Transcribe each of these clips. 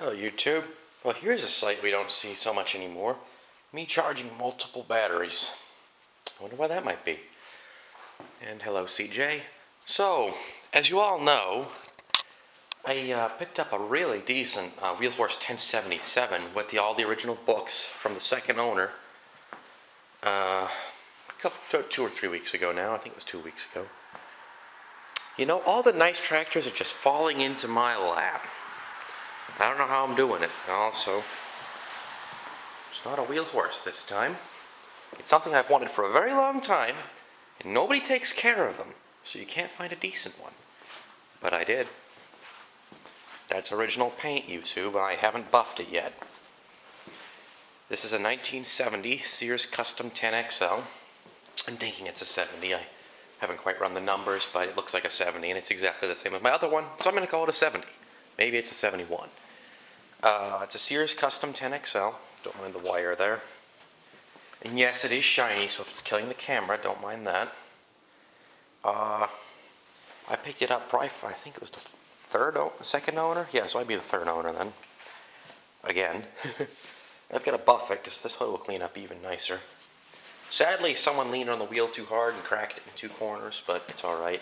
Hello YouTube. Well, here's a sight we don't see so much anymore. Me charging multiple batteries. I wonder why that might be. And hello CJ. So, as you all know, I picked up a really decent Wheelhorse 1077 with all the original books from the second owner. A couple, 2 or 3 weeks ago now. I think it was 2 weeks ago. You know, all the nice tractors are just falling into my lap. I don't know how I'm doing it. Also, it's not a Wheelhorse this time. It's something I've wanted for a very long time, and nobody takes care of them, so you can't find a decent one. But I did. That's original paint, YouTube, I haven't buffed it yet. This is a 1970 Sears Custom 10XL. I'm thinking it's a 70. I haven't quite run the numbers, but it looks like a 70, and it's exactly the same as my other one, so I'm going to call it a 70. Maybe it's a 71. It's a Sears Custom 10XL. Don't mind the wire there. And yes, it is shiny, so if it's killing the camera, don't mind that. I picked it up probably, I think it was the second owner? Yeah, so I'd be the third owner then. Again. I've got to buff it, because this hood will clean up even nicer. Sadly, someone leaned on the wheel too hard and cracked it in 2 corners, but it's alright.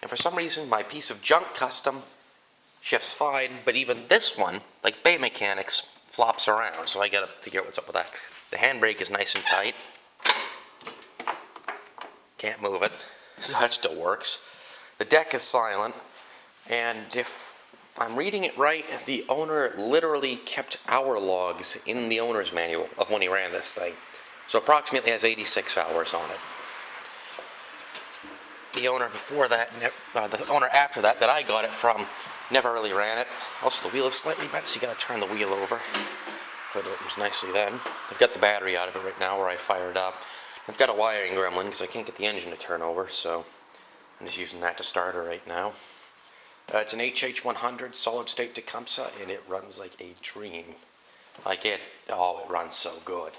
And for some reason, my piece of junk custom shifts fine, but even this one, like Bay Mechanics, flops around, so I gotta figure out what's up with that. The handbrake is nice and tight. Can't move it, so that still works. The deck is silent, and if I'm reading it right, the owner literally kept hour logs in the owner's manual of when he ran this thing. So approximately has 86 hours on it. The owner before that, the owner after that I got it from, never really ran it. Also, the wheel is slightly bent, so you gotta turn the wheel over. Hood opens nicely then. I've got the battery out of it right now where I fired up. I've got a wiring gremlin because I can't get the engine to turn over, so I'm just using that to start her right now. It's an HH100 solid state Tecumseh, and it runs like a dream. It runs so good.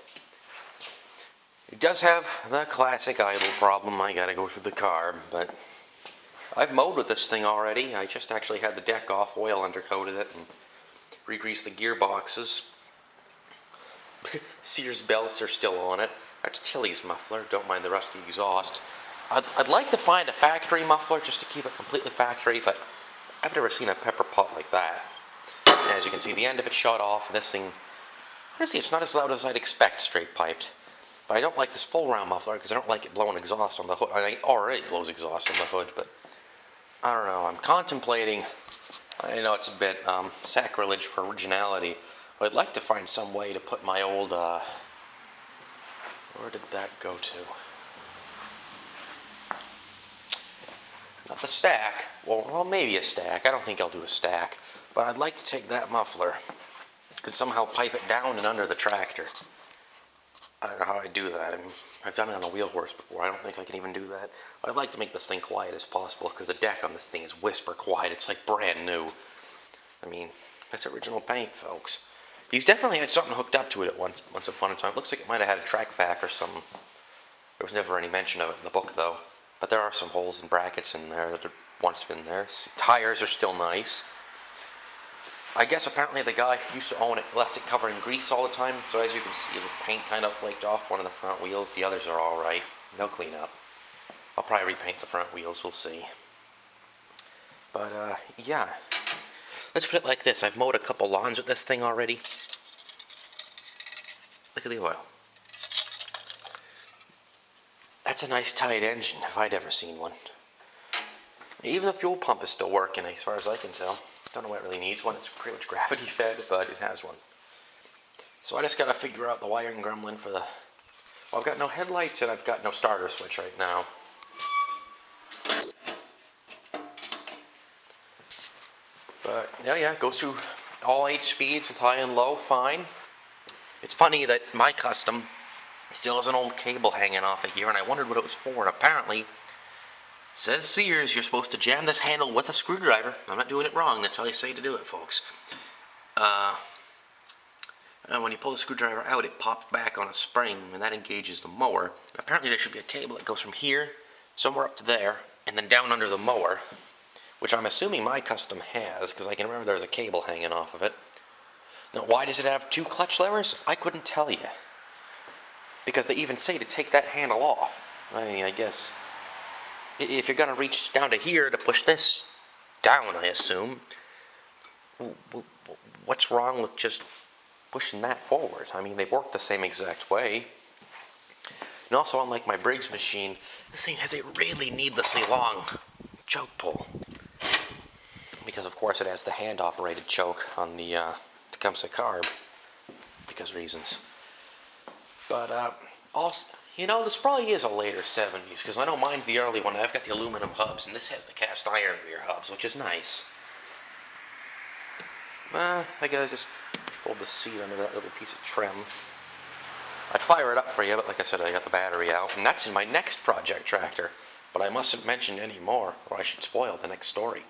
It does have the classic idle problem. I gotta go through the carb, but I've mowed with this thing already. I just actually had the deck off, oil undercoated it, and re-greased the gearboxes. Sears belts are still on it. That's Tilley's muffler. Don't mind the rusty exhaust. I'd like to find a factory muffler just to keep it completely factory, but I've never seen a pepper pot like that. And as you can see, the end of it shot off, and this thing, honestly, it's not as loud as I'd expect straight piped. But I don't like this full round muffler because I don't like it blowing exhaust on the hood. It already blows exhaust on the hood, but I don't know. I'm contemplating. I know it's a bit sacrilege for originality, but I'd like to find some way to put my old. Where did that go to? Not the stack. Well, maybe a stack. I don't think I'll do a stack, but I'd like to take that muffler and somehow pipe it down and under the tractor. I don't know how I do that. I mean, I've done it on a Wheelhorse before. I don't think I can even do that. But I'd like to make this thing quiet as possible because the deck on this thing is whisper quiet. It's like brand new. I mean, that's original paint, folks. He's definitely had something hooked up to it at once upon a time. It looks like it might have had a track vac or something. There was never any mention of it in the book, though. But there are some holes and brackets in there that have once been there. Tires are still nice. I guess apparently the guy who used to own it left it covered in grease all the time, so as you can see the paint kind of flaked off one of the front wheels. The others are alright. They'll clean up. I'll probably repaint the front wheels, we'll see. But yeah. Let's put it like this. I've mowed a couple lawns with this thing already. Look at the oil. That's a nice tight engine if I'd ever seen one. Even the fuel pump is still working as far as I can tell. Don't know what it really needs one. It's pretty much gravity fed, but it has one. So I just gotta figure out the wiring gremlin for the... Well, I've got no headlights and I've got no starter switch right now. But yeah, it goes through all 8 speeds with high and low, fine. It's funny that my custom still has an old cable hanging off of here, and I wondered what it was for, and apparently says Sears, you're supposed to jam this handle with a screwdriver. I'm not doing it wrong. That's how they say to do it, folks. And when you pull the screwdriver out, it pops back on a spring, and that engages the mower. Apparently there should be a cable that goes from here, somewhere up to there, and then down under the mower, which I'm assuming my custom has, because I can remember there's a cable hanging off of it. Now, why does it have two clutch levers? I couldn't tell you. Because they even say to take that handle off. I guess if you're gonna reach down to here to push this down, I assume, what's wrong with just pushing that forward? I mean, they work the same exact way. And also, unlike my Briggs machine, this thing has a really needlessly long choke pull. Because, of course, it has the hand-operated choke on the Tecumseh carb. Because reasons. But, also, you know, this probably is a later 70s, because I know mine's the early one. I've got the aluminum hubs, and this has the cast iron rear hubs, which is nice. I gotta just fold the seat under that little piece of trim. I'd fire it up for you, but like I said, I got the battery out. And that's in my next project tractor. But I mustn't mention any more, or I should spoil the next story.